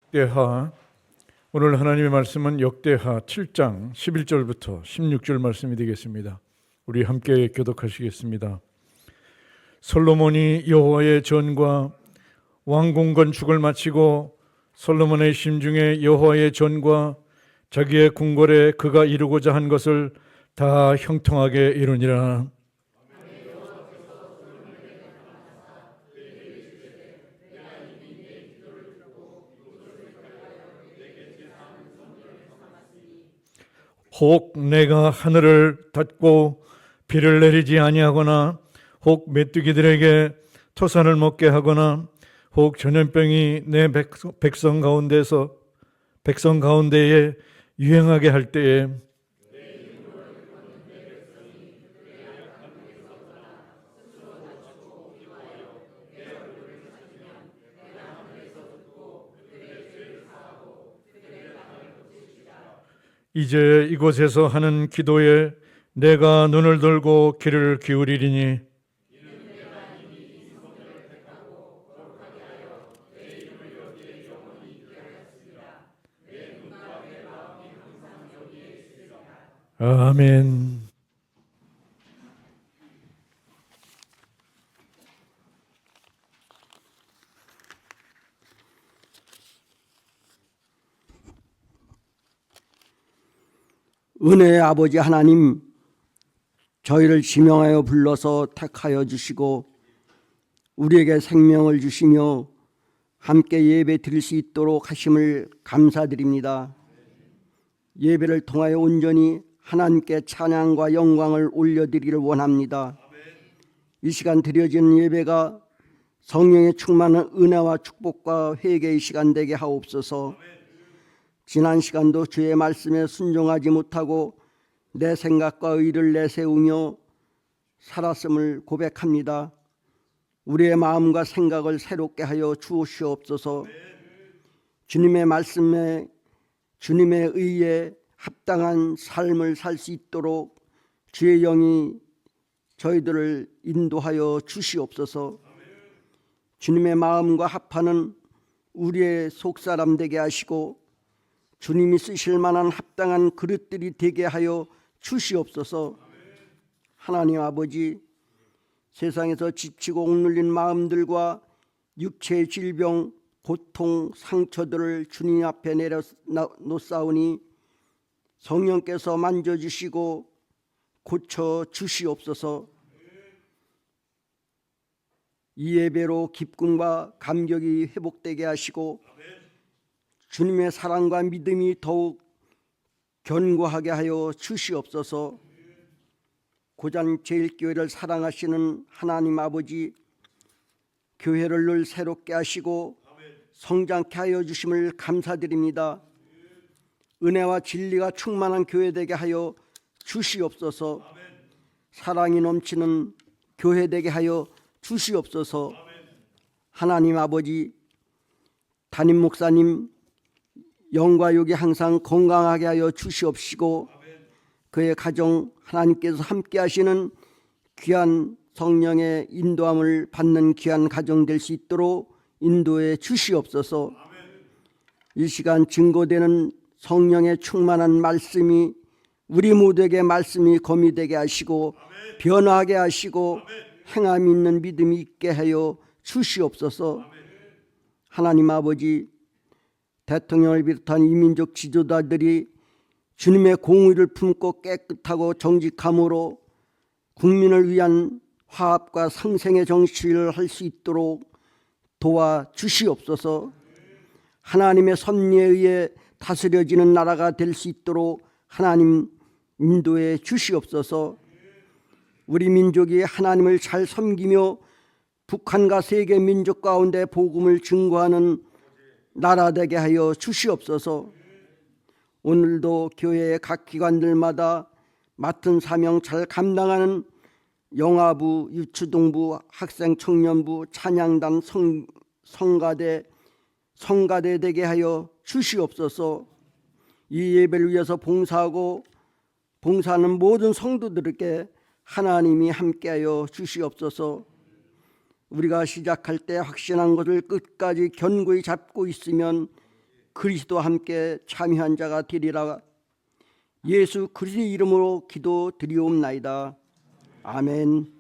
역대하. 오늘 하나님의 말씀은 역대하 7장 11절부터 16절 말씀이 되겠습니다. 우리 함께 교독하시겠습니다. 솔로몬이 여호와의 전과 왕궁 건축을 마치고 솔로몬의 심중에 여호와의 전과 자기의 궁궐에 그가 이루고자 한 것을 다 형통하게 이루니라. 혹 내가 하늘을 닫고 비를 내리지 아니하거나 혹 메뚜기들에게 토산을 먹게 하거나 혹 전염병이 내 백성 가운데에 유행하게 할 때에 이제 이곳에서 하는 기도에 내가 눈을 들고 귀를 기울이리니 아멘. 은혜의 아버지 하나님, 저희를 지명하여 불러서 택하여 주시고 우리에게 생명을 주시며 함께 예배 드릴 수 있도록 하심을 감사드립니다. 예배를 통하여 온전히 하나님께 찬양과 영광을 올려드리기를 원합니다. 이 시간 드려지는 예배가 성령의 충만한 은혜와 축복과 회개의 시간 되게 하옵소서. 지난 시간도 주의 말씀에 순종하지 못하고 내 생각과 의를 내세우며 살았음을 고백합니다. 우리의 마음과 생각을 새롭게 하여 주시옵소서. 주님의 말씀에 주님의 의에 합당한 삶을 살 수 있도록 주의 영이 저희들을 인도하여 주시옵소서. 주님의 마음과 합하는 우리의 속사람 되게 하시고 주님이 쓰실 만한 합당한 그릇들이 되게 하여 주시옵소서. 하나님 아버지, 세상에서 지치고 억눌린 마음들과 육체의 질병, 고통, 상처들을 주님 앞에 내려놓사오니 성령께서 만져주시고 고쳐주시옵소서. 이 예배로 기쁨과 감격이 회복되게 하시고 주님의 사랑과 믿음이 더욱 견고하게 하여 주시옵소서. 고잔 제일교회를 사랑하시는 하나님 아버지, 교회를 늘 새롭게 하시고 성장케 하여 주심을 감사드립니다. 은혜와 진리가 충만한 교회 되게 하여 주시옵소서. 사랑이 넘치는 교회 되게 하여 주시옵소서. 하나님 아버지, 담임 목사님 영과 육이 항상 건강하게 하여 주시옵시고 그의 가정 하나님께서 함께 하시는 귀한 성령의 인도함을 받는 귀한 가정 될 수 있도록 인도해 주시옵소서. 이 시간 증거되는 성령의 충만한 말씀이 우리 모두에게 말씀이 검이 되게 하시고 변화하게 하시고 행함이 있는 믿음이 있게 하여 주시옵소서. 하나님 아버지, 대통령을 비롯한 이민족 지도자들이 주님의 공의를 품고 깨끗하고 정직함으로 국민을 위한 화합과 상생의 정치를 할 수 있도록 도와주시옵소서. 하나님의 섭리에 의해 다스려지는 나라가 될 수 있도록 하나님 인도해 주시옵소서. 우리 민족이 하나님을 잘 섬기며 북한과 세계 민족 가운데 복음을 증거하는 나라 되게 하여 주시옵소서. 오늘도 교회의 각 기관들마다 맡은 사명 잘 감당하는 영아부, 유초동부, 학생청년부, 찬양단, 성가대 되게 하여 주시옵소서. 이 예배를 위해서 봉사하는 모든 성도들에게 하나님이 함께하여 주시옵소서. 우리가 시작할 때 확신한 것을 끝까지 견고히 잡고 있으면 그리스도와 함께 참여한 자가 되리라. 예수 그리스도의 이름으로 기도드리옵나이다. 아멘.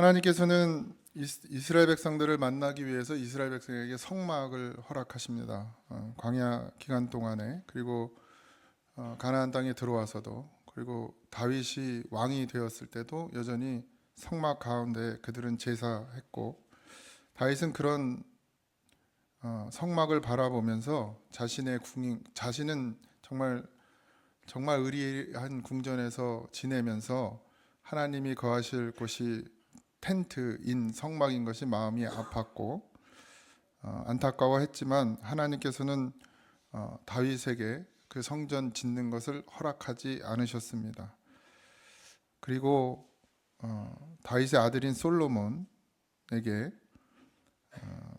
하나님께서는 이스라엘 백성들을 만나기 위해서 이스라엘 백성에게 성막을 허락하십니다. 광야 기간 동안에, 그리고 가나안 땅에 들어와서도, 그리고 다윗이 왕이 되었을 때도 여전히 성막 가운데 그들은 제사했고, 다윗은 그런 성막을 바라보면서 자신은 정말 의리한 궁전에서 지내면서 하나님이 거하실 곳이 텐트인 성막인 것이 마음이 아팠고 안타까워했지만, 하나님께서는 다윗에게 그 성전 짓는 것을 허락하지 않으셨습니다. 그리고 다윗의 아들인 솔로몬에게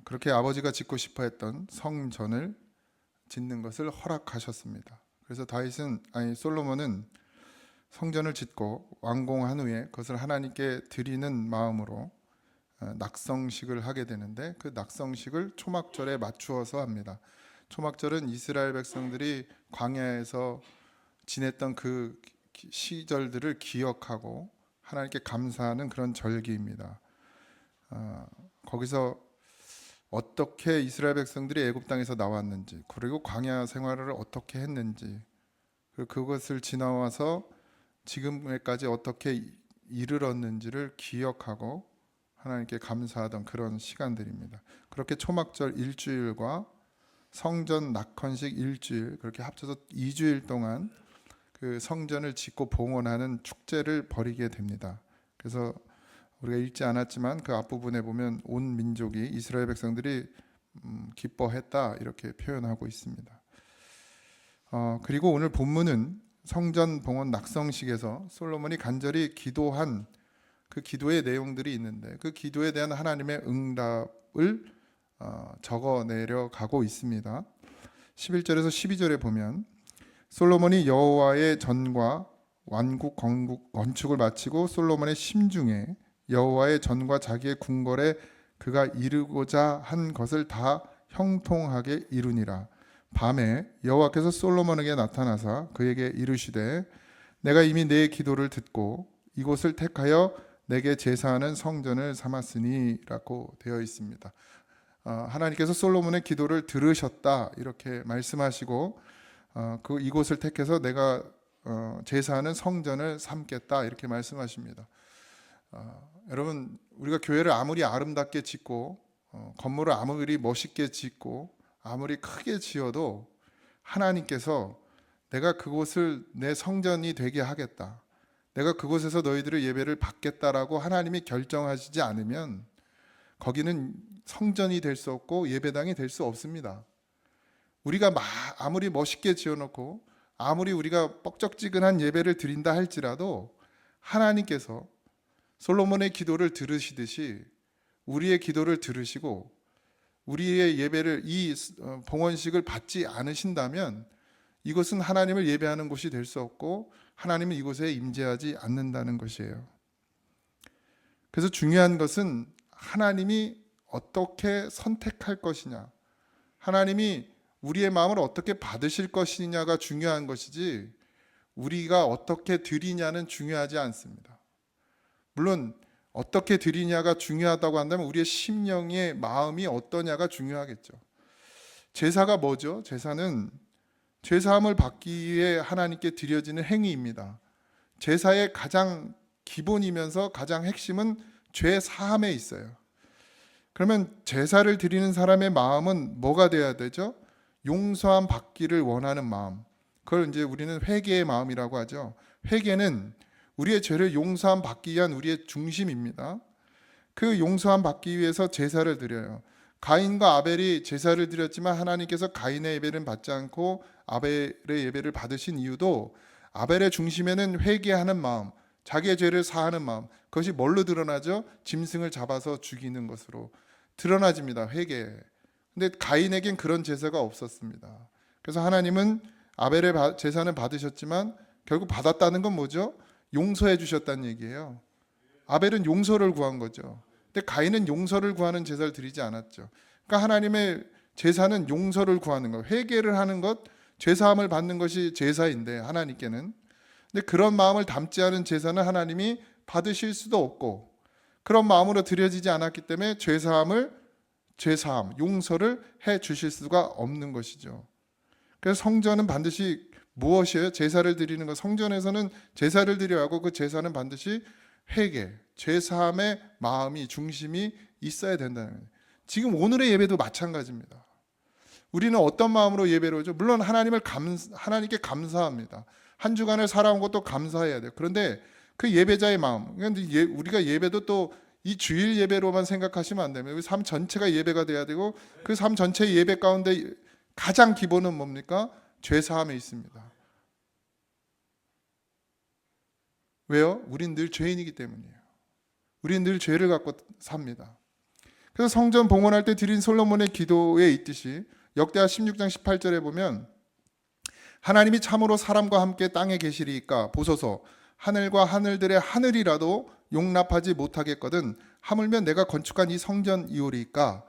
그렇게 아버지가 짓고 싶어 했던 성전을 짓는 것을 허락하셨습니다. 그래서 솔로몬은 성전을 짓고 완공한 후에 그것을 하나님께 드리는 마음으로 낙성식을 하게 되는데, 그 낙성식을 초막절에 맞추어서 합니다. 초막절은 이스라엘 백성들이 광야에서 지냈던 그 시절들을 기억하고 하나님께 감사하는 그런 절기입니다. 거기서 어떻게 이스라엘 백성들이 애굽 땅에서 나왔는지, 그리고 광야 생활을 어떻게 했는지, 그것을 지나와서 지금까지 어떻게 이르렀는지를 기억하고 하나님께 감사하던 그런 시간들입니다. 그렇게 초막절 일주일과 성전 낙헌식 일주일, 그렇게 합쳐서 2주일 동안 그 성전을 짓고 봉헌하는 축제를 벌이게 됩니다. 그래서 우리가 읽지 않았지만 그 앞부분에 보면 온 민족이, 이스라엘 백성들이 기뻐했다 이렇게 표현하고 있습니다. 그리고 오늘 본문은 성전 봉헌 낙성식에서 솔로몬이 간절히 기도한 그 기도의 내용들이 있는데, 그 기도에 대한 하나님의 응답을 적어내려 가고 있습니다. 11절에서 12절에 보면, 솔로몬이 여호와의 전과 완국 건축을 마치고 솔로몬의 심중에 여호와의 전과 자기의 궁궐에 그가 이루고자 한 것을 다 형통하게 이루니라. 밤에 여호와께서 솔로몬에게 나타나사 그에게 이르시되, 내가 이미 내 기도를 듣고 이곳을 택하여 내게 제사하는 성전을 삼았으니 라고 되어 있습니다. 하나님께서 솔로몬의 기도를 들으셨다 이렇게 말씀하시고, 이곳을 택해서 내가 제사하는 성전을 삼겠다 이렇게 말씀하십니다. 여러분, 우리가 교회를 아무리 아름답게 짓고 건물을 아무리 멋있게 짓고 아무리 크게 지어도 하나님께서 내가 그곳을 내 성전이 되게 하겠다, 내가 그곳에서 너희들의 예배를 받겠다라고 하나님이 결정하시지 않으면 거기는 성전이 될 수 없고 예배당이 될 수 없습니다. 우리가 아무리 멋있게 지어놓고 아무리 우리가 뻑적지근한 예배를 드린다 할지라도 하나님께서 솔로몬의 기도를 들으시듯이 우리의 기도를 들으시고 우리의 예배를, 이 봉헌식을 받지 않으신다면 이것은 하나님을 예배하는 곳이 될 수 없고 하나님은 이곳에 임재하지 않는다는 것이에요. 그래서 중요한 것은 하나님이 어떻게 선택할 것이냐, 하나님이 우리의 마음을 어떻게 받으실 것이냐가 중요한 것이지 우리가 어떻게 드리냐는 중요하지 않습니다. 물론 어떻게 드리냐가 중요하다고 한다면 우리의 심령의 마음이 어떠냐가 중요하겠죠. 제사가 뭐죠? 제사는 죄사함을 받기 위해 하나님께 드려지는 행위입니다. 제사의 가장 기본이면서 가장 핵심은 죄 사함에 있어요. 그러면 제사를 드리는 사람의 마음은 뭐가 돼야 되죠? 용서함 받기를 원하는 마음. 그걸 이제 우리는 회개의 마음이라고 하죠. 회개는 우리의 죄를 용서함 받기 위한 우리의 중심입니다. 그 용서함 받기 위해서 제사를 드려요. 가인과 아벨이 제사를 드렸지만 하나님께서 가인의 예배를 받지 않고 아벨의 예배를 받으신 이유도 아벨의 중심에는 회개하는 마음, 자기의 죄를 사하는 마음, 그것이 뭘로 드러나죠? 짐승을 잡아서 죽이는 것으로 드러나집니다. 회개. 근데 가인에겐 그런 제사가 없었습니다. 그래서 하나님은 아벨의 제사는 받으셨지만 결국 받았다는 건 뭐죠? 용서해 주셨다는 얘기예요. 아벨은 용서를 구한 거죠. 근데 가인은 용서를 구하는 제사를 드리지 않았죠. 그러니까 하나님의 제사는 용서를 구하는 것, 회개를 하는 것, 죄사함을 받는 것이 제사인데 하나님께는. 근데 그런 마음을 담지 않은 제사는 하나님이 받으실 수도 없고, 그런 마음으로 드려지지 않았기 때문에 죄사함, 용서를 해 주실 수가 없는 것이죠. 그래서 성전은 반드시 무엇이에요? 제사를 드리는 것. 성전에서는 제사를 드려야 하고 그 제사는 반드시 회개, 죄사함의 마음이 중심이 있어야 된다는 거예요. 지금 오늘의 예배도 마찬가지입니다. 우리는 어떤 마음으로 예배를 오죠? 물론 하나님께 감사합니다. 한 주간을 살아온 것도 감사해야 돼요. 그런데 그 예배자의 마음, 우리가 예배도 또 이 주일 예배로만 생각하시면 안 됩니다. 우리 삶 전체가 예배가 돼야 되고 그 삶 전체의 예배 가운데 가장 기본은 뭡니까? 죄사함에 있습니다. 왜요? 우린 늘 죄인이기 때문이에요. 우린 늘 죄를 갖고 삽니다. 그래서 성전 봉헌할 때 드린 솔로몬의 기도에 있듯이 역대하 16장 18절에 보면 하나님이 참으로 사람과 함께 땅에 계시리이까 보소서 하늘과 하늘들의 하늘이라도 용납하지 못하겠거든 하물며 내가 건축한 이 성전이오리이까.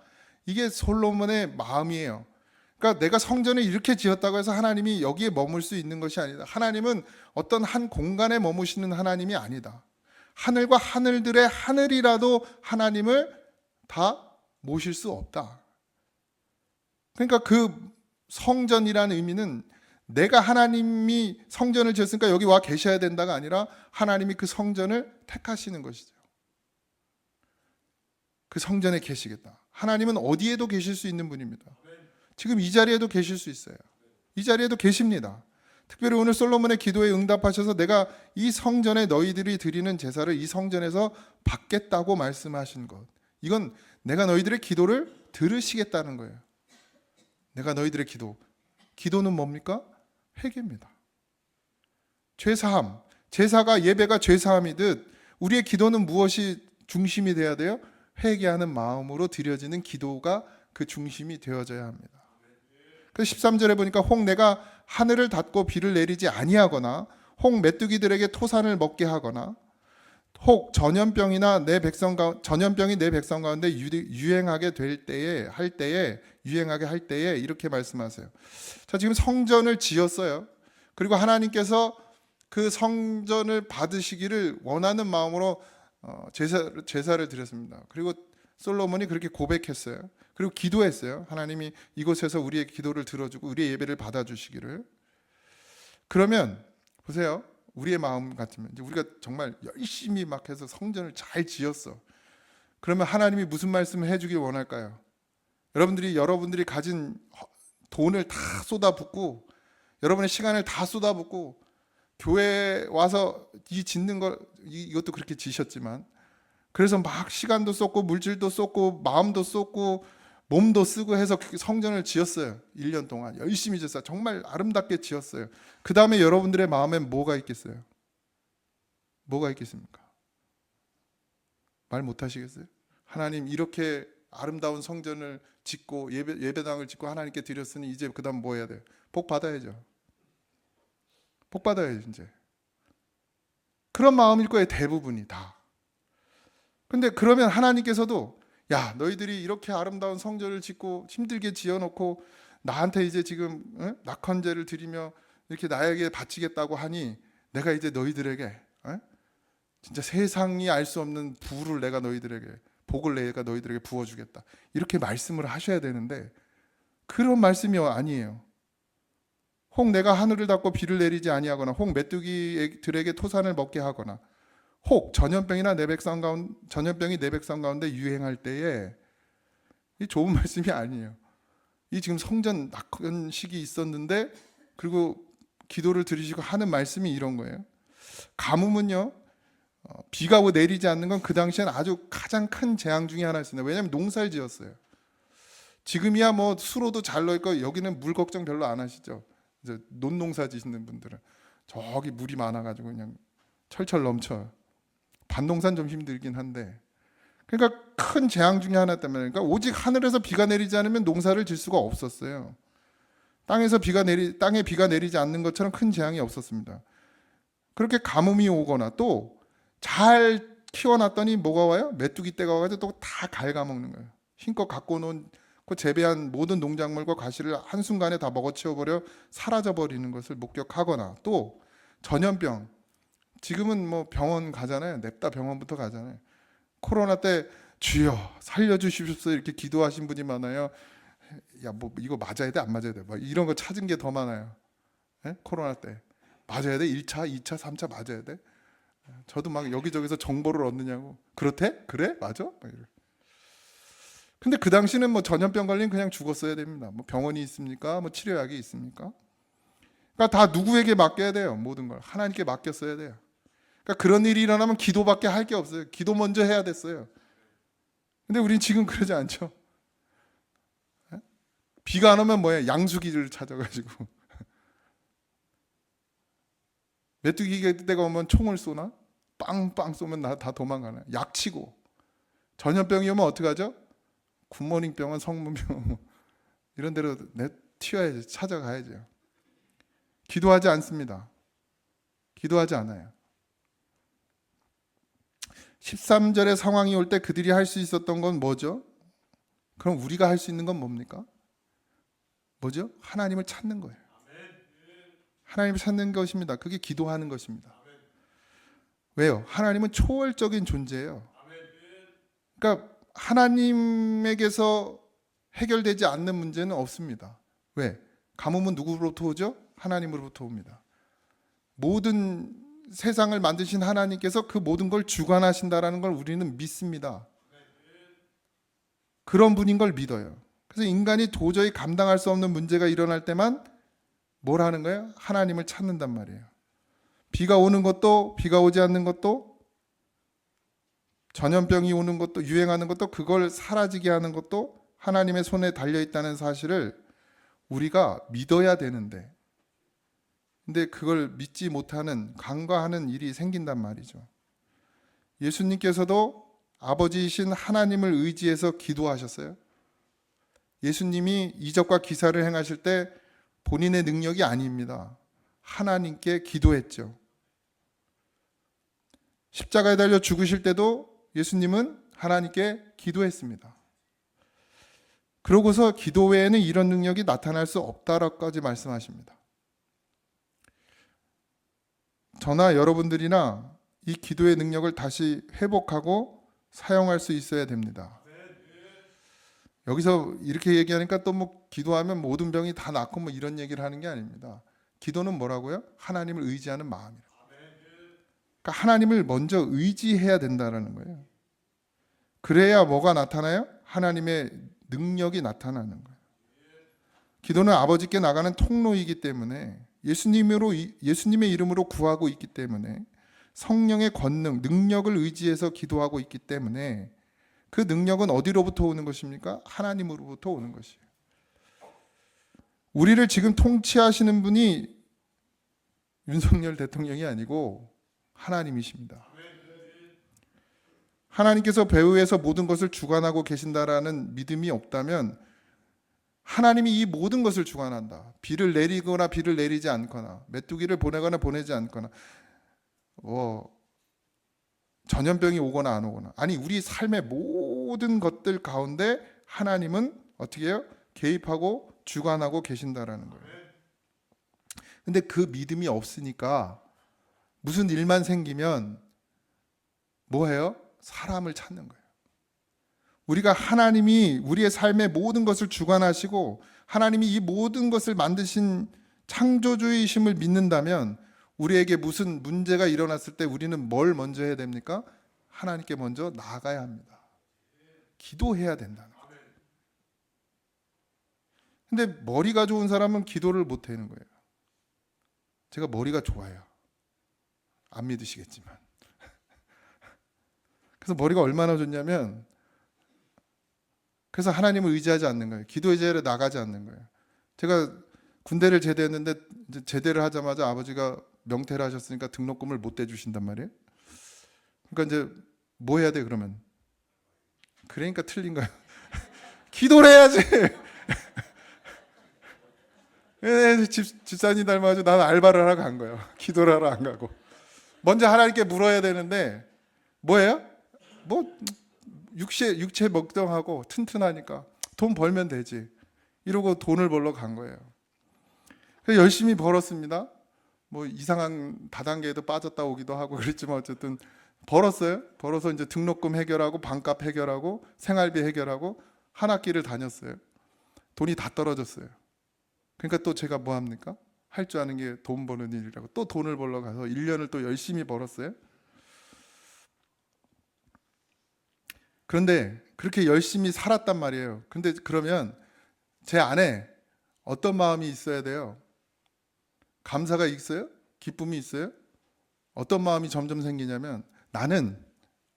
이게 솔로몬의 마음이에요. 그러니까 내가 성전을 이렇게 지었다고 해서 하나님이 여기에 머물 수 있는 것이 아니다. 하나님은 어떤 한 공간에 머무시는 하나님이 아니다. 하늘과 하늘들의 하늘이라도 하나님을 다 모실 수 없다. 그러니까 그 성전이라는 의미는 내가 하나님이 성전을 지었으니까 여기 와 계셔야 된다가 아니라 하나님이 그 성전을 택하시는 것이죠. 그 성전에 계시겠다. 하나님은 어디에도 계실 수 있는 분입니다. 지금 이 자리에도 계실 수 있어요. 이 자리에도 계십니다. 특별히 오늘 솔로몬의 기도에 응답하셔서 내가 이 성전에 너희들이 드리는 제사를 이 성전에서 받겠다고 말씀하신 것. 이건 내가 너희들의 기도를 들으시겠다는 거예요. 내가 너희들의 기도는 뭡니까? 회개입니다. 죄사함, 제사가 예배가 죄사함이듯 우리의 기도는 무엇이 중심이 되어야 돼요? 회개하는 마음으로 드려지는 기도가 그 중심이 되어져야 합니다. 그래서 13절에 보니까 혹 내가 하늘을 닫고 비를 내리지 아니하거나 혹 메뚜기들에게 토산을 먹게 하거나 혹 전염병이 내 백성 가운데 유행하게 할 때에 이렇게 말씀하세요. 자, 지금 성전을 지었어요. 그리고 하나님께서 그 성전을 받으시기를 원하는 마음으로 제사를 드렸습니다. 그리고 솔로몬이 그렇게 고백했어요. 그리고 기도했어요. 하나님이 이곳에서 우리의 기도를 들어주고 우리의 예배를 받아주시기를. 그러면 보세요. 우리의 마음 같으면 이제 우리가 정말 열심히 막 해서 성전을 잘 지었어. 그러면 하나님이 무슨 말씀을 해주길 원할까요? 여러분들이 가진 돈을 다 쏟아붓고 여러분의 시간을 다 쏟아붓고 교회에 와서 짓는 걸 이것도 그렇게 지셨지만 그래서 막 시간도 쏟고 물질도 쏟고 마음도 쏟고 몸도 쓰고 해서 성전을 지었어요. 1년 동안 열심히 지었어요. 정말 아름답게 지었어요. 그 다음에 여러분들의 마음엔 뭐가 있겠어요? 뭐가 있겠습니까? 말 못하시겠어요? 하나님 이렇게 아름다운 성전을 짓고 예배당을 짓고 하나님께 드렸으니 이제 그 다음 뭐 해야 돼요? 복 받아야죠. 복 받아야죠 이제. 그런 마음일 거예요. 대부분이 다. 근데 그러면 하나님께서도 야 너희들이 이렇게 아름다운 성전을 짓고 힘들게 지어놓고 나한테 이제 지금 낙헌제를 드리며 이렇게 나에게 바치겠다고 하니 내가 이제 너희들에게 진짜 세상이 알 수 없는 부를 내가 너희들에게 복을 내가 너희들에게 부어주겠다 이렇게 말씀을 하셔야 되는데 그런 말씀이 아니에요. 혹 내가 하늘을 닫고 비를 내리지 아니하거나 혹 메뚜기들에게 토산을 먹게 하거나 혹 전염병이 내 백성 가운데 유행할 때에 이 좋은 말씀이 아니에요. 이 지금 성전 낙헌식이 있었는데 그리고 기도를 들으시고 하는 말씀이 이런 거예요. 가뭄은요 비가 내리지 않는 건 그 당시엔 아주 가장 큰 재앙 중에 하나였습니다. 왜냐하면 농사를 지었어요. 지금이야 뭐 수로도 잘 넣을 거 여기는 물 걱정 별로 안 하시죠. 이제 논농사 지시는 분들은 저기 물이 많아가지고 그냥 철철 넘쳐요. 밭농사는 좀 힘들긴 한데 그러니까 큰 재앙 중에 하나였단 말이에요. 그러니까 오직 하늘에서 비가 내리지 않으면 농사를 질 수가 없었어요. 땅에 비가 내리지 않는 것처럼 큰 재앙이 없었습니다. 그렇게 가뭄이 오거나 또 잘 키워놨더니 뭐가 와요? 메뚜기 떼가 와가지고 또 다 갉아먹는 거예요. 힘껏 갖고 놓은 재배한 모든 농작물과 과실을 한순간에 다 먹어치워버려 사라져버리는 것을 목격하거나 또 전염병 지금은 뭐 병원 가잖아요. 냅다 병원부터 가잖아요. 코로나 때 주여 살려주십시오 이렇게 기도하신 분이 많아요. 야, 뭐 이거 맞아야 돼 안 맞아야 돼 막 이런 거 찾은 게 더 많아요. 예? 코로나 때 맞아야 돼 1차 2차 3차 맞아야 돼. 저도 막 여기저기서 정보를 얻느냐고. 그렇대? 그래? 맞아? 막 이래. 근데 그 당시는 뭐 전염병 걸리면 그냥 죽었어야 됩니다. 뭐 병원이 있습니까? 뭐 치료약이 있습니까? 그러니까 다 누구에게 맡겨야 돼요. 모든 걸 하나님께 맡겼어야 돼요. 그러니까 그런 일이 일어나면 기도밖에 할 게 없어요. 기도 먼저 해야 됐어요. 근데 우린 지금 그러지 않죠. 예? 비가 안 오면 뭐예요? 양수기를 찾아가지고 메뚜기 때가 오면 총을 쏘나? 빵빵 쏘면 다 도망가나? 약치고. 전염병이 오면 어떻게 하죠? 굿모닝 병원, 성문병원 이런 데로 튀어야지, 찾아가야죠. 기도하지 않습니다. 기도하지 않아요. 13절의 상황이 올 때 그들이 할 수 있었던 건 뭐죠? 그럼 우리가 할 수 있는 건 뭡니까? 뭐죠? 하나님을 찾는 거예요. 하나님을 찾는 것입니다. 그게 기도하는 것입니다. 왜요? 하나님은 초월적인 존재예요. 그러니까 하나님에게서 해결되지 않는 문제는 없습니다. 왜? 가뭄은 누구로부터 오죠? 하나님으로부터 옵니다. 모든 세상을 만드신 하나님께서 그 모든 걸 주관하신다라는 걸 우리는 믿습니다. 그런 분인 걸 믿어요. 그래서 인간이 도저히 감당할 수 없는 문제가 일어날 때만 뭘 하는 거예요? 하나님을 찾는단 말이에요. 비가 오는 것도, 비가 오지 않는 것도, 전염병이 오는 것도, 유행하는 것도, 그걸 사라지게 하는 것도 하나님의 손에 달려있다는 사실을 우리가 믿어야 되는데, 근데 그걸 믿지 못하는, 간과하는 일이 생긴단 말이죠. 예수님께서도 아버지이신 하나님을 의지해서 기도하셨어요. 예수님이 이적과 기사를 행하실 때 본인의 능력이 아닙니다. 하나님께 기도했죠. 십자가에 달려 죽으실 때도 예수님은 하나님께 기도했습니다. 그러고서 기도 외에는 이런 능력이 나타날 수 없다라고까지 말씀하십니다. 저나 여러분들이나 이 기도의 능력을 다시 회복하고 사용할 수 있어야 됩니다. 여기서 이렇게 얘기하니까 또 뭐 기도하면 모든 병이 다 낫고 뭐 이런 얘기를 하는 게 아닙니다. 기도는 뭐라고요? 하나님을 의지하는 마음이에요. 그러니까 하나님을 먼저 의지해야 된다는 거예요. 그래야 뭐가 나타나요? 하나님의 능력이 나타나는 거예요. 기도는 아버지께 나가는 통로이기 때문에 예수님의 이름으로 구하고 있기 때문에 성령의 권능, 능력을 의지해서 기도하고 있기 때문에 그 능력은 어디로부터 오는 것입니까? 하나님으로부터 오는 것이에요. 우리를 지금 통치하시는 분이 윤석열 대통령이 아니고 하나님이십니다. 하나님께서 배후에서 모든 것을 주관하고 계신다라는 믿음이 없다면 하나님이 이 모든 것을 주관한다. 비를 내리거나 비를 내리지 않거나 메뚜기를 보내거나 보내지 않거나 전염병이 오거나 안 오거나 아니 우리 삶의 모든 것들 가운데 하나님은 어떻게 해요? 개입하고 주관하고 계신다라는 거예요. 근데 그 믿음이 없으니까 무슨 일만 생기면 뭐 해요? 사람을 찾는 거예요. 우리가 하나님이 우리의 삶의 모든 것을 주관하시고 하나님이 이 모든 것을 만드신 창조주이심을 믿는다면 우리에게 무슨 문제가 일어났을 때 우리는 뭘 먼저 해야 됩니까? 하나님께 먼저 나아가야 합니다. 기도해야 된다는 거예요. 근데 머리가 좋은 사람은 기도를 못 하는 거예요. 제가 머리가 좋아요. 안 믿으시겠지만. 그래서 머리가 얼마나 좋냐면 그래서 하나님을 의지하지 않는 거예요. 기도의 자리에 나가지 않는 거예요. 제가 군대를 제대했는데 이제 제대를 하자마자 아버지가 명퇴를 하셨으니까 등록금을 못 대주신단 말이에요. 그러니까 이제 뭐 해야 돼 그러면? 그러니까 틀린 거예요. 기도를 해야지. 집사님 닮아가지고 나는 알바를 하러 간 거예요. 기도를 하러 안 가고. 먼저 하나님께 물어야 되는데 뭐예요? 뭐 육체 먹덩하고 튼튼하니까 돈 벌면 되지. 이러고 돈을 벌러 간 거예요. 그래서 열심히 벌었습니다. 뭐 이상한 다단계에도 빠졌다 오기도 하고 그랬지만 어쨌든 벌었어요. 벌어서 이제 등록금 해결하고 반값 해결하고 생활비 해결하고 한 학기를 다녔어요. 돈이 다 떨어졌어요. 그러니까 또 제가 뭐 합니까? 할 줄 아는 게 돈 버는 일이라고 또 돈을 벌러 가서 1년을 또 열심히 벌었어요. 그런데 그렇게 열심히 살았단 말이에요. 근데 그러면 제 안에 어떤 마음이 있어야 돼요? 감사가 있어요? 기쁨이 있어요? 어떤 마음이 점점 생기냐면 나는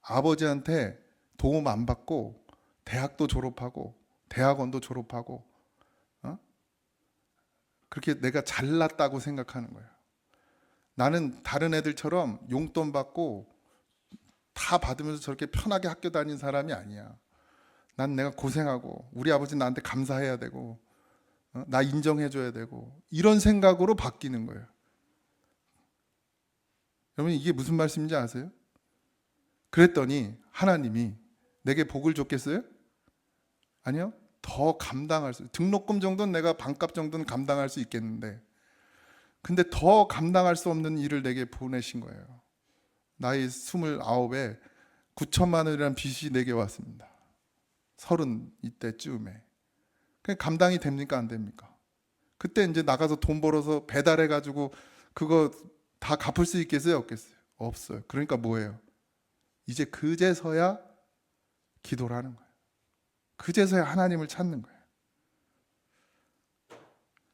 아버지한테 도움 안 받고 대학도 졸업하고 대학원도 졸업하고 그렇게 내가 잘났다고 생각하는 거예요. 나는 다른 애들처럼 용돈 받고 다 받으면서 저렇게 편하게 학교 다닌 사람이 아니야. 난 내가 고생하고 우리 아버지 나한테 감사해야 되고 나 인정해줘야 되고 이런 생각으로 바뀌는 거예요. 여러분 이게 무슨 말씀인지 아세요? 그랬더니 하나님이 내게 복을 줬겠어요? 아니요. 더 감당할 수, 등록금 정도는 내가 반값 정도는 감당할 수 있겠는데 근데 더 감당할 수 없는 일을 내게 보내신 거예요. 나이 29에 9천만 원이라는 빚이 내게 왔습니다. 30 이때쯤에. 그게 감당이 됩니까 안 됩니까? 그때 이제 나가서 돈 벌어서 배달해가지고 그거 다 갚을 수 있겠어요 없겠어요? 없어요. 그러니까 뭐예요? 이제 그제서야 기도를 하는 거예요. 그제서야 하나님을 찾는 거예요.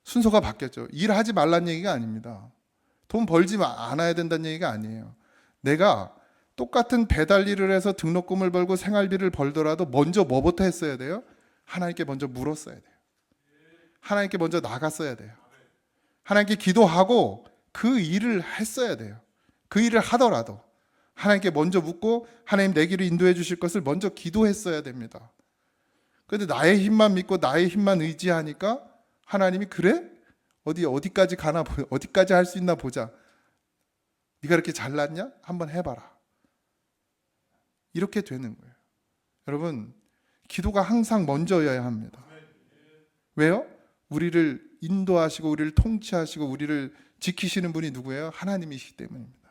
순서가 바뀌었죠. 일하지 말란 얘기가 아닙니다. 돈 벌지 않아야 된다는 얘기가 아니에요. 내가 똑같은 배달 일을 해서 등록금을 벌고 생활비를 벌더라도 먼저 뭐부터 했어야 돼요? 하나님께 먼저 물었어야 돼요. 하나님께 먼저 나갔어야 돼요. 하나님께 기도하고 그 일을 했어야 돼요. 그 일을 하더라도 하나님께 먼저 묻고 하나님 내 길을 인도해 주실 것을 먼저 기도했어야 됩니다. 그런데 나의 힘만 믿고 나의 힘만 의지하니까 하나님이 그래? 어디까지 가나 어디까지 할 수 있나 보자. 네가 이렇게 잘났냐? 한번 해봐라. 이렇게 되는 거예요. 여러분 기도가 항상 먼저여야 합니다. 왜요? 우리를 인도하시고 우리를 통치하시고 우리를 지키시는 분이 누구예요? 하나님이시기 때문입니다.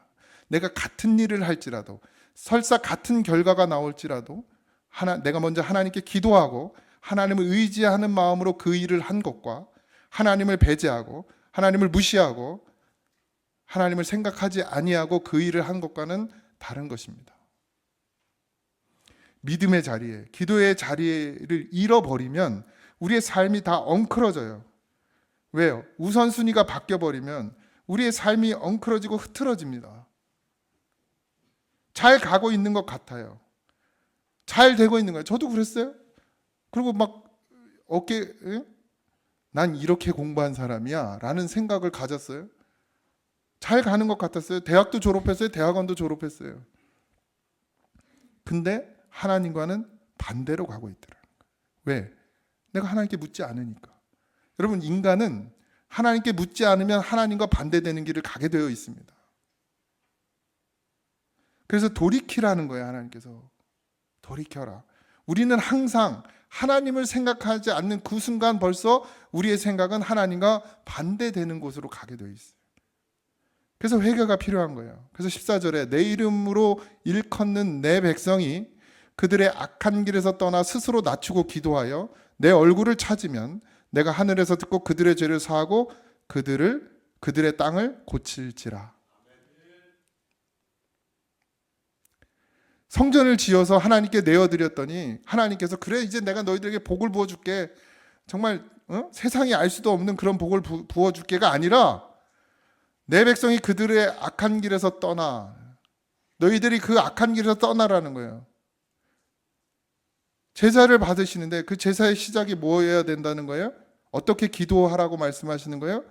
내가 같은 일을 할지라도 설사 같은 결과가 나올지라도 내가 먼저 하나님께 기도하고 하나님을 의지하는 마음으로 그 일을 한 것과 하나님을 배제하고 하나님을 무시하고 하나님을 생각하지 아니하고 그 일을 한 것과는 다른 것입니다. 믿음의 자리에, 기도의 자리를 잃어버리면 우리의 삶이 다 엉클어져요. 왜요? 우선순위가 바뀌어버리면 우리의 삶이 엉클어지고 흐트러집니다. 잘 가고 있는 것 같아요. 잘 되고 있는 거예요. 저도 그랬어요. 그리고 막 난 이렇게 공부한 사람이야 라는 생각을 가졌어요. 잘 가는 것 같았어요. 대학도 졸업했어요. 대학원도 졸업했어요. 근데 하나님과는 반대로 가고 있더라고요. 왜? 내가 하나님께 묻지 않으니까. 여러분 인간은 하나님께 묻지 않으면 하나님과 반대되는 길을 가게 되어 있습니다. 그래서 돌이키라는 거예요. 하나님께서 돌이켜라. 우리는 항상 하나님을 생각하지 않는 그 순간 벌써 우리의 생각은 하나님과 반대되는 곳으로 가게 되어 있어요. 그래서 회개가 필요한 거예요. 그래서 14절에 내 이름으로 일컫는 내 백성이 그들의 악한 길에서 떠나 스스로 낮추고 기도하여 내 얼굴을 찾으면 내가 하늘에서 듣고 그들의 죄를 사하고 그들의 땅을 고칠지라. 성전을 지어서 하나님께 내어드렸더니 하나님께서 그래 이제 내가 너희들에게 복을 부어줄게. 정말 세상이 알 수도 없는 그런 복을 부어줄게가 아니라 내 백성이 그들의 악한 길에서 떠나. 너희들이 그 악한 길에서 떠나라는 거예요. 제사를 받으시는데 그 제사의 시작이 뭐여야 된다는 거예요? 어떻게 기도하라고 말씀하시는 거예요?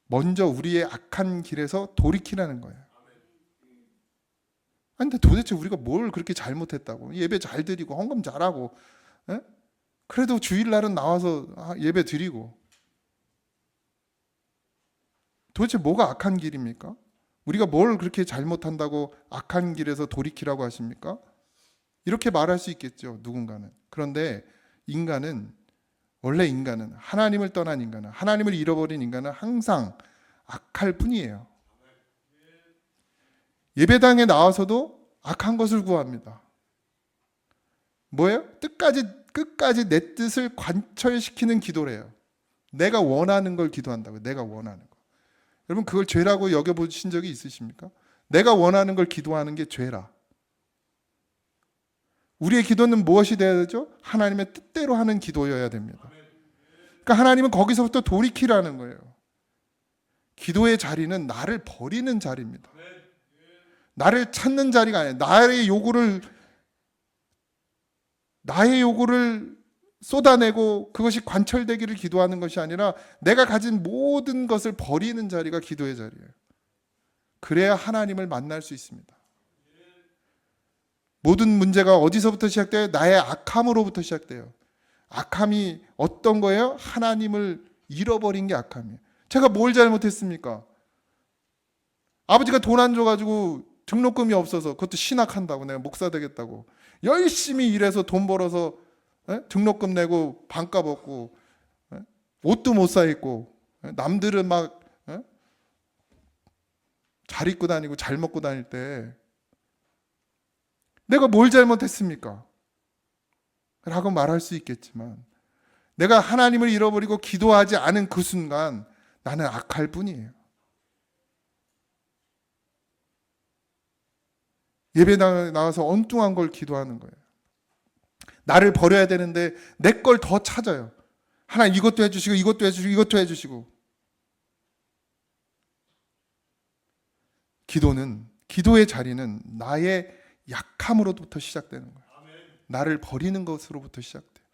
먼저 우리의 악한 길에서 돌이키라는 거예요. 아니 근데 도대체 우리가 뭘 그렇게 잘못했다고? 예배 잘 드리고 헌금 잘하고 그래도 주일날은 나와서 예배 드리고 도대체 뭐가 악한 길입니까? 우리가 뭘 그렇게 잘못한다고 악한 길에서 돌이키라고 하십니까? 이렇게 말할 수 있겠죠, 누군가는. 그런데 원래 인간은 하나님을 떠난 인간은 하나님을 잃어버린 인간은 항상 악할 뿐이에요. 예배당에 나와서도 악한 것을 구합니다. 뭐예요? 끝까지 내 뜻을 관철시키는 기도래요. 내가 원하는 걸 기도한다고요. 내가 원하는 거. 여러분 그걸 죄라고 여겨보신 적이 있으십니까? 내가 원하는 걸 기도하는 게 죄라. 우리의 기도는 무엇이 되어야 되죠? 하나님의 뜻대로 하는 기도여야 됩니다. 그러니까 하나님은 거기서부터 돌이키라는 거예요. 기도의 자리는 나를 버리는 자리입니다. 나를 찾는 자리가 아니에요. 나의 요구를 쏟아내고 그것이 관철되기를 기도하는 것이 아니라 내가 가진 모든 것을 버리는 자리가 기도의 자리예요. 그래야 하나님을 만날 수 있습니다. 모든 문제가 어디서부터 시작돼요? 나의 악함으로부터 시작돼요. 악함이 어떤 거예요? 하나님을 잃어버린 게 악함이에요. 제가 뭘 잘못했습니까? 아버지가 돈 안 줘가지고 등록금이 없어서 그것도 신학한다고 내가 목사 되겠다고 열심히 일해서 돈 벌어서 등록금 내고 반값 얻고 옷도 못 사 입고 남들은 막 잘 입고 다니고 잘 먹고 다닐 때 내가 뭘 잘못했습니까? 라고 말할 수 있겠지만 내가 하나님을 잃어버리고 기도하지 않은 그 순간 나는 악할 뿐이에요. 예배 나와서 엉뚱한 걸 기도하는 거예요. 나를 버려야 되는데 내 걸 더 찾아요. 하나님 이것도 해주시고 이것도 해주시고 이것도 해주시고. 기도의 자리는 나의 약함으로부터 시작되는 거예요. 나를 버리는 것으로부터 시작돼요.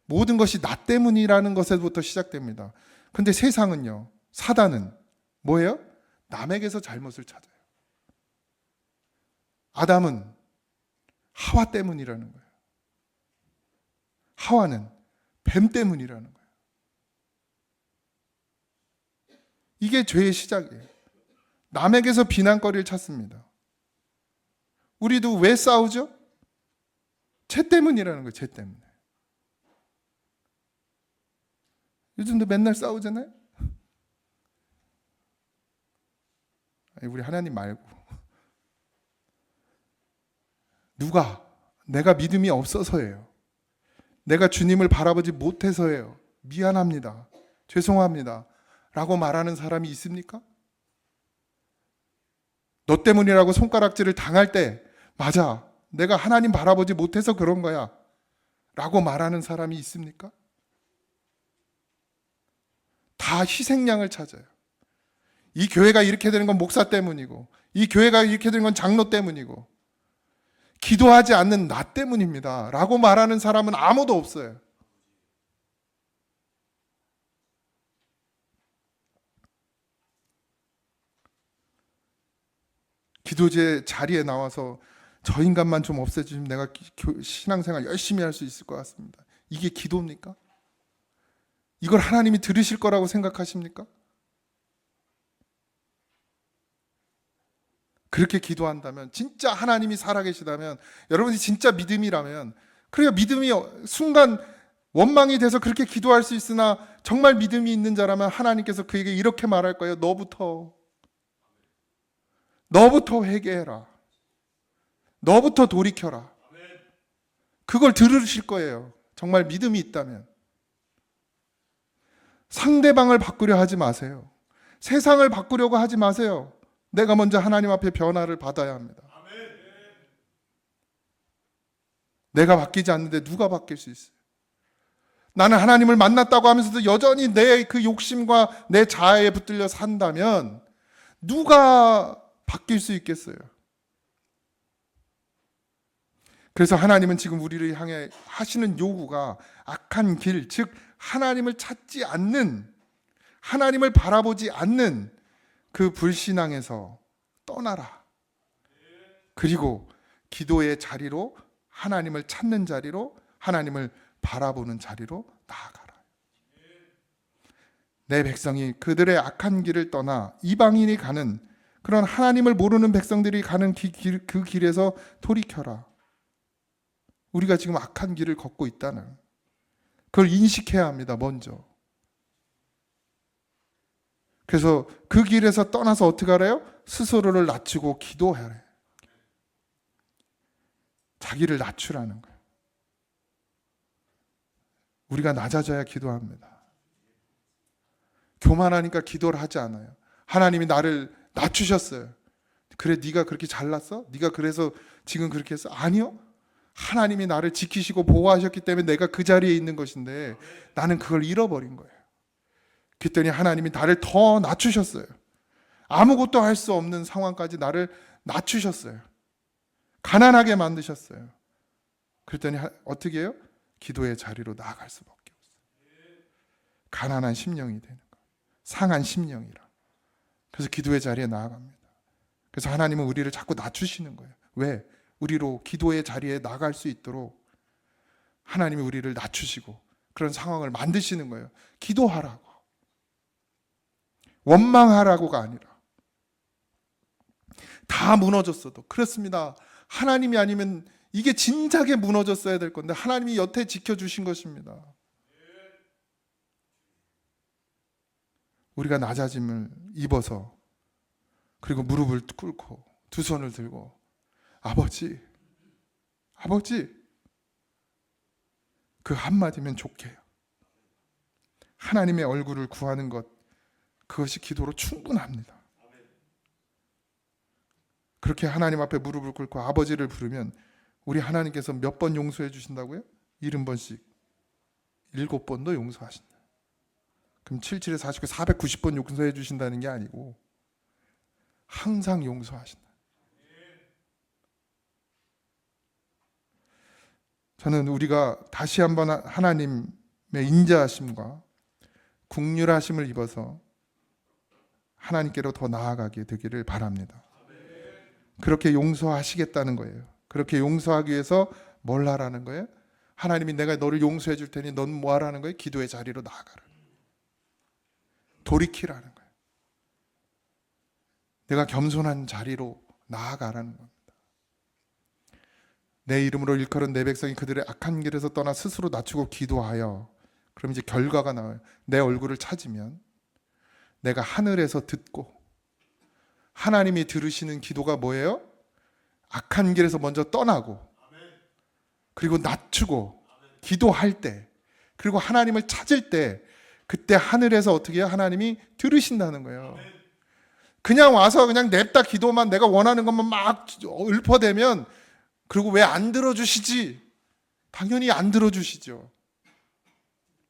모든 것이 나 때문이라는 것에부터 시작됩니다. 그런데 세상은요, 사단은 뭐예요? 남에게서 잘못을 찾아요. 아담은 하와 때문이라는 거예요. 하와는 뱀 때문이라는 거예요. 이게 죄의 시작이에요. 남에게서 비난거리를 찾습니다. 우리도 왜 싸우죠? 죄 때문이라는 거예요. 죄 때문에. 요즘도 맨날 싸우잖아요. 아니, 우리 하나님 말고 누가 내가 믿음이 없어서예요. 내가 주님을 바라보지 못해서예요. 미안합니다. 죄송합니다. 라고 말하는 사람이 있습니까? 너 때문이라고 손가락질을 당할 때 맞아. 내가 하나님 바라보지 못해서 그런 거야. 라고 말하는 사람이 있습니까? 다 희생양을 찾아요. 이 교회가 이렇게 되는 건 목사 때문이고 이 교회가 이렇게 되는 건 장로 때문이고 기도하지 않는 나 때문입니다. 라고 말하는 사람은 아무도 없어요. 기도제 자리에 나와서 저 인간만 좀 없애주시면 내가 신앙생활 열심히 할 수 있을 것 같습니다. 이게 기도입니까? 이걸 하나님이 들으실 거라고 생각하십니까? 그렇게 기도한다면, 진짜 하나님이 살아계시다면, 여러분이 진짜 믿음이라면, 그래야 믿음이 순간 원망이 돼서 그렇게 기도할 수 있으나 정말 믿음이 있는 자라면 하나님께서 그에게 이렇게 말할 거예요. 너부터 회개해라. 너부터 돌이켜라. 그걸 들으실 거예요. 정말 믿음이 있다면. 상대방을 바꾸려 하지 마세요. 세상을 바꾸려고 하지 마세요. 내가 먼저 하나님 앞에 변화를 받아야 합니다. 내가 바뀌지 않는데 누가 바뀔 수 있어요? 나는 하나님을 만났다고 하면서도 여전히 내 그 욕심과 내 자아에 붙들려 산다면 누가 바뀔 수 있겠어요? 그래서 하나님은 지금 우리를 향해 하시는 요구가 악한 길, 즉 하나님을 찾지 않는, 하나님을 바라보지 않는 그 불신앙에서 떠나라. 그리고 기도의 자리로, 하나님을 찾는 자리로, 하나님을 바라보는 자리로 나아가라. 내 백성이 그들의 악한 길을 떠나 이방인이 가는, 그런 하나님을 모르는 백성들이 가는 그 길에서 돌이켜라. 우리가 지금 악한 길을 걷고 있다는 그걸 인식해야 합니다. 먼저. 그래서 그 길에서 떠나서 어떻게 하래요? 스스로를 낮추고 기도하래. 자기를 낮추라는 거예요. 우리가 낮아져야 기도합니다. 교만하니까 기도를 하지 않아요. 하나님이 나를 낮추셨어요. 그래, 네가 그렇게 잘났어? 네가 그래서 지금 그렇게 했어? 아니요. 하나님이 나를 지키시고 보호하셨기 때문에 내가 그 자리에 있는 것인데 나는 그걸 잃어버린 거예요. 그랬더니 하나님이 나를 더 낮추셨어요. 아무것도 할 수 없는 상황까지 나를 낮추셨어요. 가난하게 만드셨어요. 그랬더니 어떻게 해요? 기도의 자리로 나아갈 수밖에 없어요. 가난한 심령이 되는 거예요. 상한 심령이라. 그래서 기도의 자리에 나아갑니다. 그래서 하나님은 우리를 자꾸 낮추시는 거예요. 왜? 우리로 기도의 자리에 나갈 수 있도록 하나님이 우리를 낮추시고 그런 상황을 만드시는 거예요. 기도하라고. 원망하라고가 아니라. 다 무너졌어도 그렇습니다. 하나님이 아니면 이게 진작에 무너졌어야 될 건데 하나님이 여태 지켜주신 것입니다. 우리가 낮아짐을 입어서 그리고 무릎을 꿇고 두 손을 들고 아버지 그 한마디면 좋게 해요. 하나님의 얼굴을 구하는 것, 그것이 기도로 충분합니다. 그렇게 하나님 앞에 무릎을 꿇고 아버지를 부르면 우리 하나님께서 몇 번 용서해 주신다고요? 70번씩 7번도 용서하신다. 그럼 77에 49, 490번 용서해 주신다는 게 아니고 항상 용서하신다. 저는 우리가 다시 한번 하나님의 인자하심과 국률하심을 입어서 하나님께로 더 나아가게 되기를 바랍니다. 그렇게 용서하시겠다는 거예요. 그렇게 용서하기 위해서 뭘 하라는 거예요? 하나님이 내가 너를 용서해 줄 테니 넌 뭐 하라는 거예요? 기도의 자리로 나아가라. 돌이키라는 거예요. 내가 겸손한 자리로 나아가라는 겁니다. 내 이름으로 일컬은 내 백성이 그들의 악한 길에서 떠나 스스로 낮추고 기도하여, 그럼 이제 결과가 나와요. 내 얼굴을 찾으면 내가 하늘에서 듣고, 하나님이 들으시는 기도가 뭐예요? 악한 길에서 먼저 떠나고 그리고 낮추고 기도할 때, 그리고 하나님을 찾을 때, 그때 하늘에서 어떻게 해요? 하나님이 들으신다는 거예요. 그냥 와서 그냥 냅다 기도만 내가 원하는 것만 막 읊어대면, 그리고 왜 안 들어주시지? 당연히 안 들어주시죠.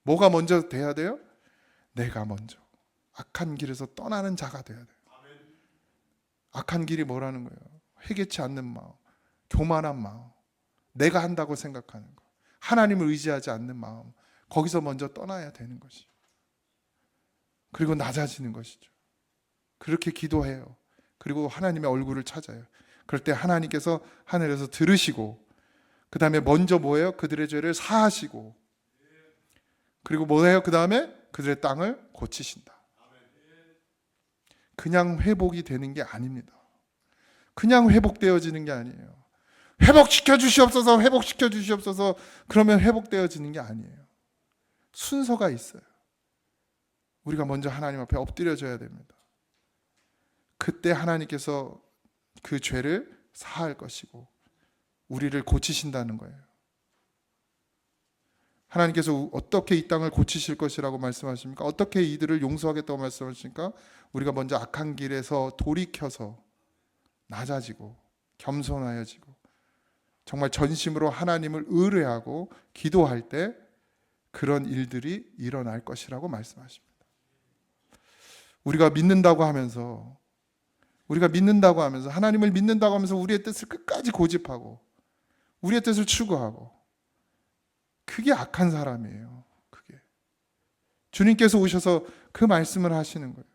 뭐가 먼저 돼야 돼요? 내가 먼저 악한 길에서 떠나는 자가 돼야 돼요. 악한 길이 뭐라는 거예요? 회개치 않는 마음, 교만한 마음, 내가 한다고 생각하는 거, 하나님을 의지하지 않는 마음, 거기서 먼저 떠나야 되는 것이죠. 그리고 낮아지는 것이죠. 그렇게 기도해요. 그리고 하나님의 얼굴을 찾아요. 그럴 때 하나님께서 하늘에서 들으시고, 그 다음에 먼저 뭐예요? 그들의 죄를 사하시고, 그리고 뭐예요? 그 다음에 그들의 땅을 고치신다. 그냥 회복이 되는 게 아닙니다. 그냥 회복되어지는 게 아니에요. 회복시켜 주시옵소서, 회복시켜 주시옵소서, 그러면 회복되어지는 게 아니에요. 순서가 있어요. 우리가 먼저 하나님 앞에 엎드려져야 됩니다. 그때 하나님께서 그 죄를 사할 것이고 우리를 고치신다는 거예요. 하나님께서 어떻게 이 땅을 고치실 것이라고 말씀하십니까? 어떻게 이들을 용서하겠다고 말씀하십니까? 우리가 먼저 악한 길에서 돌이켜서 낮아지고 겸손하여지고 정말 전심으로 하나님을 의뢰하고 기도할 때 그런 일들이 일어날 것이라고 말씀하십니다. 우리가 믿는다고 하면서 하나님을 믿는다고 하면서 우리의 뜻을 끝까지 고집하고 우리의 뜻을 추구하고, 그게 악한 사람이에요. 그게 주님께서 오셔서 그 말씀을 하시는 거예요.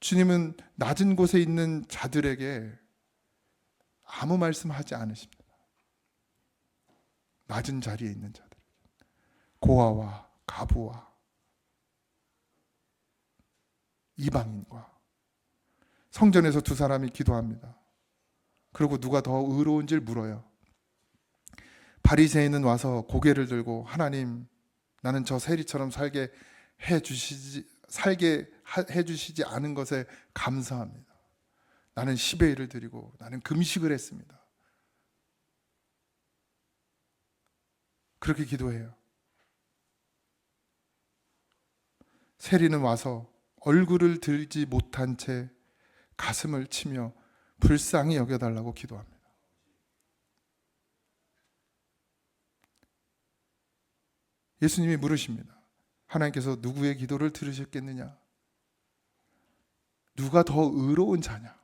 주님은 낮은 곳에 있는 자들에게 아무 말씀하지 않으십니다. 낮은 자리에 있는 자들, 고아와 가부와 이방인과. 성전에서 두 사람이 기도합니다. 그리고 누가 더 의로운지를 물어요. 바리새인은 와서 고개를 들고, 하나님, 나는 저 세리처럼 살게 해주시지 않은 것에 감사합니다. 나는 10의 1을 드리고 나는 금식을 했습니다. 그렇게 기도해요. 세리는 와서 얼굴을 들지 못한 채 가슴을 치며 불쌍히 여겨달라고 기도합니다. 예수님이 물으십니다. 하나님께서 누구의 기도를 들으셨겠느냐? 누가 더 의로운 자냐?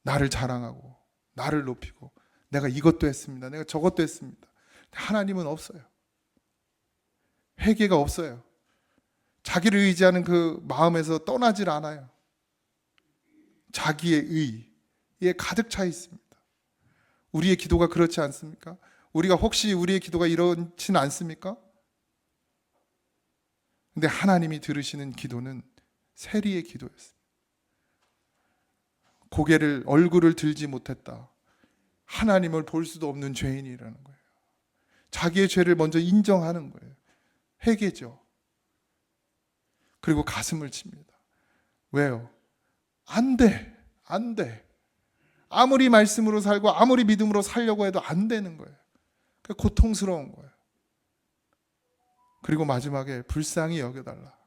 나를 자랑하고 나를 높이고 내가 이것도 했습니다. 내가 저것도 했습니다. 하나님은 없어요. 회개가 없어요. 자기를 의지하는 그 마음에서 떠나질 않아요. 자기의 의에 가득 차 있습니다. 우리의 기도가 그렇지 않습니까? 우리가 혹시 우리의 기도가 이렇진 않습니까? 근데 하나님이 들으시는 기도는 세리의 기도였습니다. 고개를 얼굴을 들지 못했다. 하나님을 볼 수도 없는 죄인이라는 거예요. 자기의 죄를 먼저 인정하는 거예요. 회개죠. 그리고 가슴을 칩니다. 왜요? 안 돼. 안 돼. 아무리 말씀으로 살고 아무리 믿음으로 살려고 해도 안 되는 거예요. 고통스러운 거예요. 그리고 마지막에 불쌍히 여겨달라.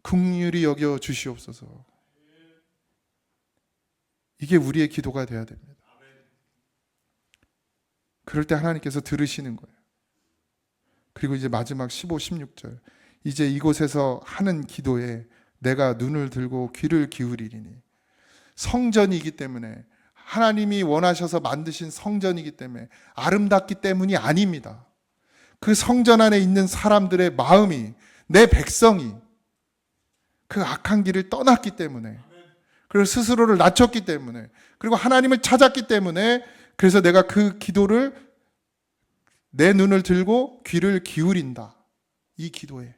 긍휼히 여겨 주시옵소서. 이게 우리의 기도가 돼야 됩니다. 그럴 때 하나님께서 들으시는 거예요. 그리고 이제 마지막 15, 16절. 이제 이곳에서 하는 기도에 내가 눈을 들고 귀를 기울이리니. 성전이기 때문에, 하나님이 원하셔서 만드신 성전이기 때문에, 아름답기 때문이 아닙니다. 그 성전 안에 있는 사람들의 마음이, 내 백성이 그 악한 길을 떠났기 때문에, 그리고 스스로를 낮췄기 때문에, 그리고 하나님을 찾았기 때문에, 그래서 내가 그 기도를, 내 눈을 들고 귀를 기울인다. 이 기도에.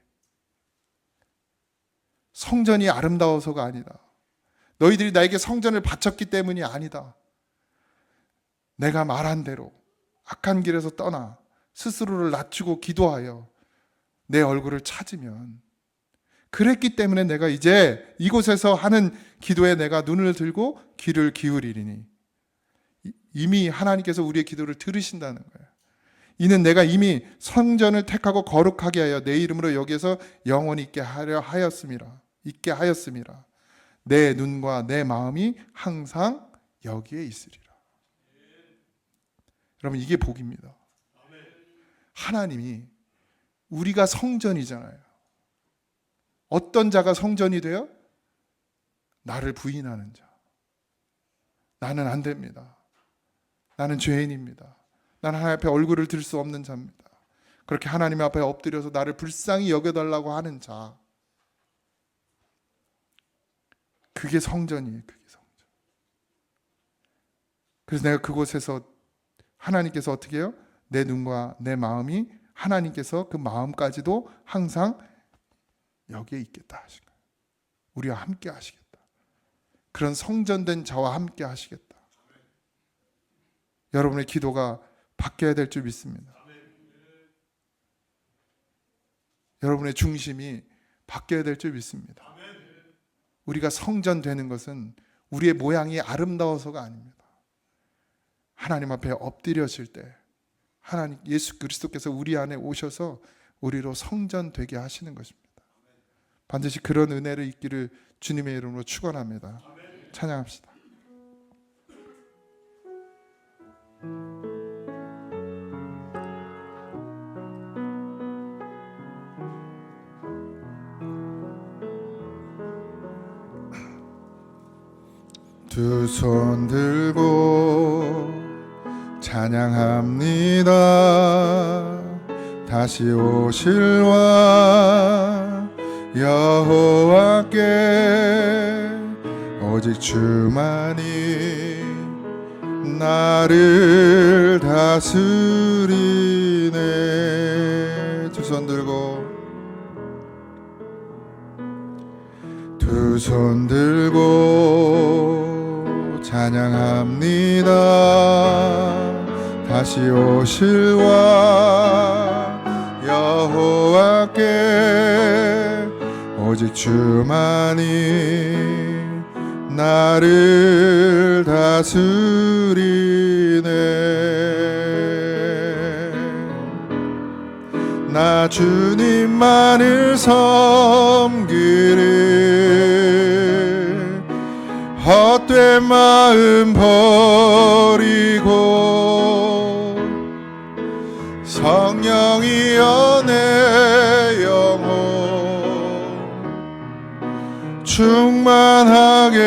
성전이 아름다워서가 아니다. 너희들이 나에게 성전을 바쳤기 때문이 아니다. 내가 말한 대로 악한 길에서 떠나 스스로를 낮추고 기도하여 내 얼굴을 찾으면, 그랬기 때문에 내가 이제 이곳에서 하는 기도에 내가 눈을 들고 귀를 기울이리니. 이미 하나님께서 우리의 기도를 들으신다는 거예요. 이는 내가 이미 성전을 택하고 거룩하게 하여 내 이름으로 여기에서 영원히 있게 하였음이라. 내 눈과 내 마음이 항상 여기에 있으리라. 여러분, 이게 복입니다. 하나님이, 우리가 성전이잖아요. 어떤 자가 성전이 돼요? 나를 부인하는 자. 나는 안 됩니다. 나는 죄인입니다. 나는 하나님 앞에 얼굴을 들 수 없는 자입니다. 그렇게 하나님 앞에 엎드려서 나를 불쌍히 여겨달라고 하는 자. 그게 성전이에요. 그게 성전. 그래서 내가 그곳에서 하나님께서 어떻게 해요? 내 눈과 내 마음이, 하나님께서 그 마음까지도 항상 여기에 있겠다 하신 거예요. 우리와 함께 하시겠다. 그런 성전된 자와 함께 하시겠다. 여러분의 기도가 바뀌어야 될 줄 믿습니다. 여러분의 중심이 바뀌어야 될 줄 믿습니다. 우리가 성전되는 것은 우리의 모양이 아름다워서가 아닙니다. 하나님 앞에 엎드려질 때 하나님 예수 그리스도께서 우리 안에 오셔서 우리로 성전되게 하시는 것입니다. 반드시 그런 은혜를 있기를 주님의 이름으로 축원합니다. 찬양합시다. 두 손 들고 찬양합니다. 다시 오실 왕 여호와께 오직 주만이 나를 다스리네. 두 손 들고, 두 손 들고 찬양합니다. 다시 오실 왕 여호와께 오직 주만이 나를 다스리네. 나 주님만을 섬기리. 헛된 마음 버리고 성령이여 내 영혼 충만하게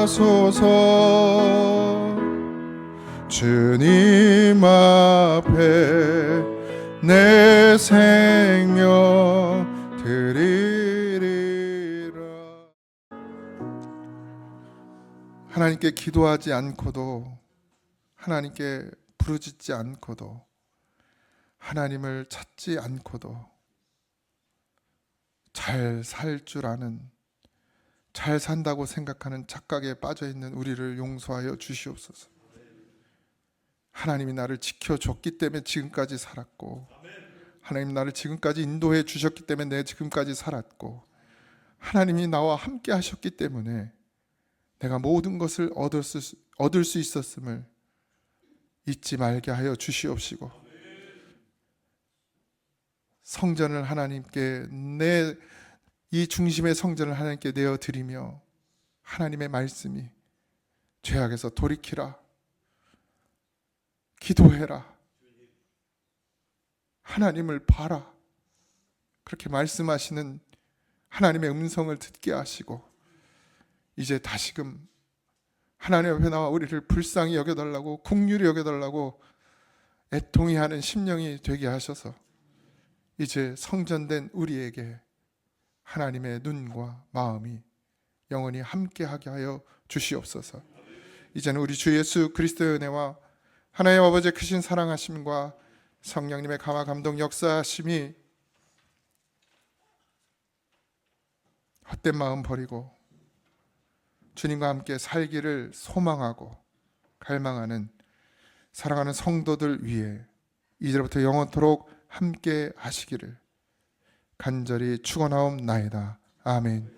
하소서. 주님 앞에 내 생명 드리리라. 하나님께 기도하지 않고도, 하나님께 부르짖지 않고도, 하나님을 찾지 않고도 잘 살 줄 아는, 잘 산다고 생각하는 착각에 빠져있는 우리를 용서하여 주시옵소서. 하나님이 나를 지켜줬기 때문에 지금까지 살았고, 하나님 나를 지금까지 인도해 주셨기 때문에 내가 지금까지 살았고, 하나님이 나와 함께 하셨기 때문에 내가 모든 것을 얻을 수 있었음을 잊지 말게 하여 주시옵시고, 성전을 하나님께, 내 이 중심의 성전을 하나님께 내어드리며 하나님의 말씀이 죄악에서 돌이키라, 기도해라, 하나님을 봐라, 그렇게 말씀하시는 하나님의 음성을 듣게 하시고, 이제 다시금 하나님 앞에 나와 우리를 불쌍히 여겨달라고, 긍휼히 여겨달라고 애통히 하는 심령이 되게 하셔서 이제 성전된 우리에게 하나님의 눈과 마음이 영원히 함께하게 하여 주시옵소서. 이제는 우리 주 예수 그리스도의 은혜와 하나님 아버지의 크신 사랑하심과 성령님의 감화 감동 역사하심이 헛된 마음 버리고 주님과 함께 살기를 소망하고 갈망하는 사랑하는 성도들 위해 이제부터 영원토록 함께 하시기를 간절히 축원하옵나이다. 아멘.